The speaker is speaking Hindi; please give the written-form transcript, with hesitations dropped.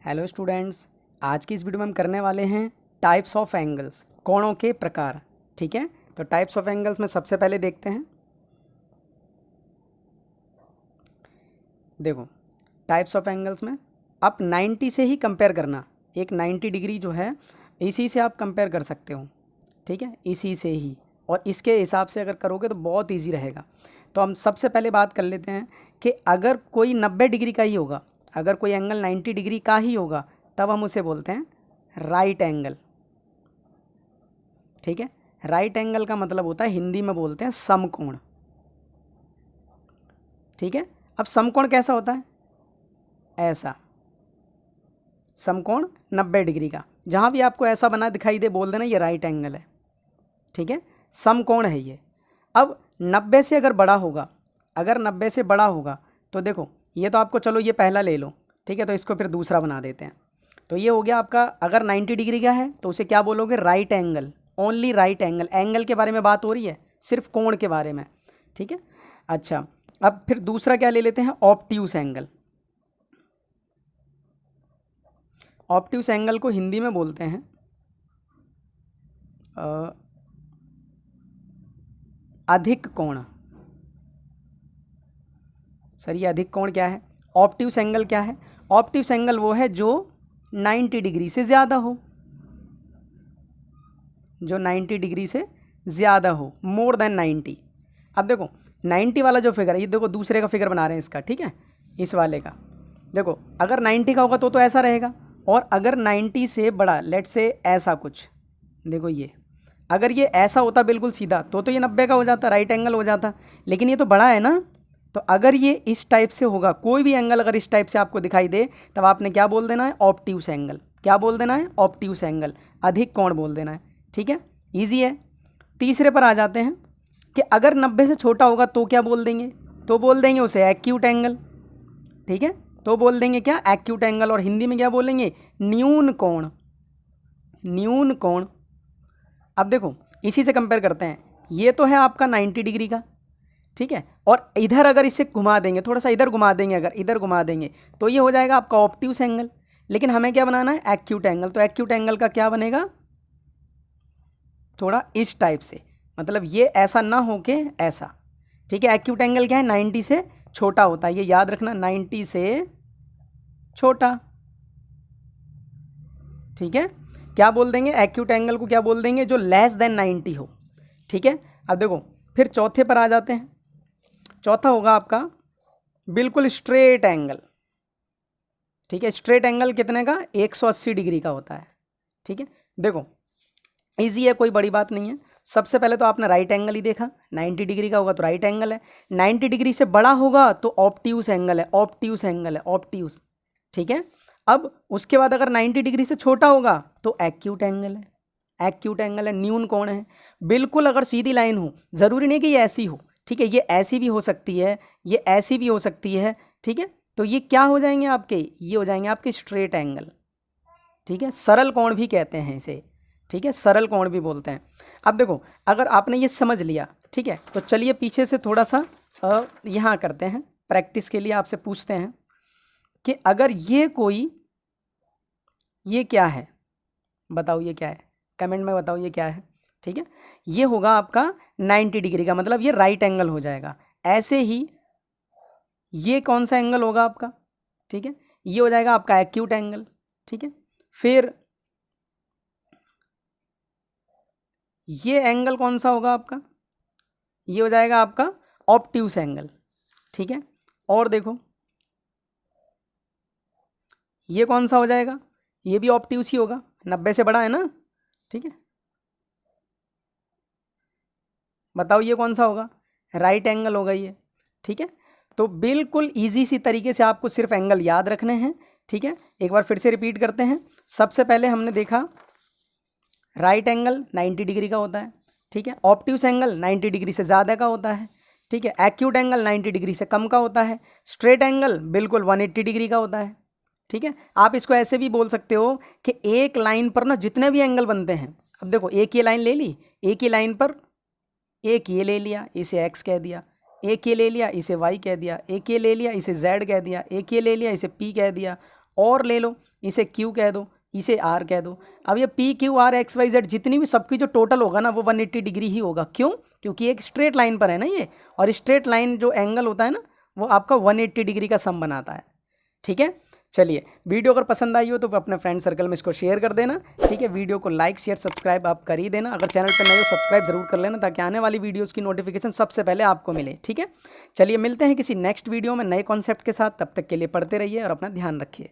हेलो स्टूडेंट्स, आज की इस वीडियो में हम करने वाले हैं टाइप्स ऑफ एंगल्स, कोणों के प्रकार। ठीक है, तो टाइप्स ऑफ एंगल्स में सबसे पहले देखते हैं। देखो, टाइप्स ऑफ एंगल्स में आप 90 से ही कंपेयर करना। एक 90 डिग्री जो है इसी से आप कंपेयर कर सकते हो। ठीक है, इसी से ही, और इसके हिसाब से अगर करोगे तो बहुत ईजी रहेगा। तो हम सबसे पहले बात कर लेते हैं कि अगर कोई 90 डिग्री का ही होगा, अगर कोई एंगल 90 डिग्री का ही होगा, तब हम उसे बोलते हैं राइट एंगल। ठीक है, राइट एंगल का मतलब होता है, हिंदी में बोलते हैं समकोण। ठीक है, अब समकोण कैसा होता है? ऐसा समकोण 90 डिग्री का, जहाँ भी आपको ऐसा बना दिखाई दे बोल देना ये राइट एंगल है। ठीक है, समकोण है ये। अब 90 से अगर बड़ा होगा, अगर 90 से बड़ा होगा तो देखो, ये तो आपको, चलो ये पहला ले लो। ठीक है, तो इसको फिर दूसरा बना देते हैं। तो ये हो गया आपका, अगर 90 डिग्री का है तो उसे क्या बोलोगे? Right angle, only right angle. Angle के बारे में बात हो रही है, सिर्फ कोण के बारे में। ठीक है, अच्छा, अब फिर दूसरा क्या ले लेते हैं? Obtuse angle. ऑब्ट्यूस एंगल को हिंदी में बोलते हैं अधिक कोण। सर, ये अधिक कोण क्या है? ऑब्ट्यूस एंगल क्या है? ऑब्ट्यूस एंगल वो है जो 90 डिग्री से ज़्यादा हो, जो 90 डिग्री से ज़्यादा हो, मोर देन 90। अब देखो 90 वाला जो फिगर है, ये देखो दूसरे का फिगर बना रहे हैं इसका। ठीक है, इस वाले का देखो, अगर 90 का होगा तो ऐसा रहेगा, और अगर 90 से बड़ा, लेट से ऐसा कुछ, देखो ये, अगर ये ऐसा होता बिल्कुल सीधा तो ये 90 का हो जाता, राइट एंगल हो जाता। लेकिन ये तो बड़ा है ना, तो अगर ये इस टाइप से होगा, कोई भी एंगल अगर इस टाइप से आपको दिखाई दे, तब आपने क्या बोल देना है? Obtuse angle. क्या बोल देना है? ऑब्ट्यूस एंगल, अधिक कोण बोल देना है। ठीक है, ईजी है। तीसरे पर आ जाते हैं कि अगर 90 से छोटा होगा तो क्या बोल देंगे? तो बोल देंगे उसे एक्यूट एंगल। ठीक है, तो बोल देंगे क्या? Acute angle. और हिंदी में क्या बोलेंगे? न्यून कोण, न्यून कोण। अब देखो, इसी से कंपेयर करते हैं। ये तो है आपका 90 डिग्री का। ठीक है, और इधर अगर इसे घुमा देंगे, थोड़ा सा इधर घुमा देंगे, अगर इधर घुमा देंगे तो ये हो जाएगा आपका ऑब्ट्यूस एंगल। लेकिन हमें क्या बनाना है? Acute angle. तो एक्यूट एंगल का क्या बनेगा? थोड़ा इस टाइप से, मतलब ये ऐसा ना हो के ऐसा। ठीक है, एक्यूट एंगल क्या है? 90 से छोटा होता है, ये याद रखना, 90 से छोटा। ठीक है, क्या बोल देंगे? एक्यूट एंगल को क्या बोल देंगे? जो लेस देन 90 हो। ठीक है, अब देखो फिर चौथे पर आ जाते हैं। चौथा होगा आपका बिल्कुल स्ट्रेट एंगल। ठीक है, स्ट्रेट एंगल कितने का? 180 डिग्री का होता है। ठीक है, देखो इजी है, कोई बड़ी बात नहीं है। सबसे पहले तो आपने राइट एंगल ही देखा, 90 डिग्री का होगा तो राइट एंगल है। 90 डिग्री से बड़ा होगा तो ऑब्ट्यूस एंगल है, ऑब्ट्यूस एंगल है, ऑब्ट्यूस। ठीक है, अब उसके बाद अगर 90 डिग्री से छोटा होगा तो एक्यूट एंगल है, एक्यूट एंगल है, न्यून कोण है। बिल्कुल अगर सीधी लाइन हो, ज़रूरी नहीं कि ये ऐसी हो। ठीक है, ये ऐसी भी हो सकती है, ये ऐसी भी हो सकती है। ठीक है, तो ये क्या हो जाएंगे आपके? ये हो जाएंगे आपके स्ट्रेट एंगल। ठीक है, सरल कोण भी कहते हैं इसे। ठीक है, सरल कोण भी बोलते हैं। अब देखो, अगर आपने ये समझ लिया, ठीक है, तो चलिए पीछे से थोड़ा सा यहाँ करते हैं, प्रैक्टिस के लिए आपसे पूछते हैं कि अगर ये कोई, ये क्या है? बताओ ये क्या है, कमेंट में बताओ ये क्या है। ठीक है, ये होगा आपका 90 डिग्री का, मतलब ये राइट एंगल हो जाएगा। ऐसे ही ये कौन सा एंगल होगा आपका? ठीक है, ये हो जाएगा आपका एक्यूट एंगल। ठीक है, फिर ये एंगल कौन सा होगा आपका? ये हो जाएगा आपका ऑब्ट्यूस एंगल। ठीक है, और देखो ये कौन सा हो जाएगा? ये भी ऑब्ट्यूस ही होगा, 90 से बड़ा है ना। ठीक है, बताओ ये कौन सा होगा? राइट एंगल होगा ये। ठीक है, तो बिल्कुल इजी सी तरीके से आपको सिर्फ एंगल याद रखने हैं। ठीक है, एक बार फिर से रिपीट करते हैं। सबसे पहले हमने देखा राइट एंगल 90 डिग्री का होता है। ठीक है, ऑब्ट्यूस एंगल 90 डिग्री से ज़्यादा का होता है। ठीक है, एक्यूट एंगल 90 डिग्री से कम का होता है। स्ट्रेट एंगल बिल्कुल 180 डिग्री का होता है। ठीक है, आप इसको ऐसे भी बोल सकते हो कि एक लाइन पर ना जितने भी एंगल बनते हैं, अब देखो एक ये लाइन ले ली, एक ही लाइन पर एक ये ले लिया, इसे एक्स कह दिया, एक ये ले लिया, इसे वाई कह दिया, एक ये ले लिया, इसे जेड कह दिया, एक ये ले लिया, इसे पी कह दिया, और ले लो, इसे Q कह दो, इसे R कह दो। अब ये PQRXYZ जितनी भी सबकी जो टोटल होगा ना वो 180 डिग्री ही होगा। क्यों? क्योंकि एक स्ट्रेट लाइन पर है ना ये, और स्ट्रेट लाइन जो एंगल होता है ना वो आपका 180 डिग्री का सम बनाता है। ठीक है, चलिए वीडियो अगर पसंद आई हो तो अपने फ्रेंड सर्कल में इसको शेयर कर देना। ठीक है, वीडियो को लाइक शेयर सब्सक्राइब आप कर ही देना। अगर चैनल पर नए हो सब्सक्राइब जरूर कर लेना ताकि आने वाली वीडियोस की नोटिफिकेशन सबसे पहले आपको मिले। ठीक है, चलिए मिलते हैं किसी नेक्स्ट वीडियो में नए कॉन्सेप्ट के साथ। तब तक के लिए पढ़ते रहिए और अपना ध्यान रखिए।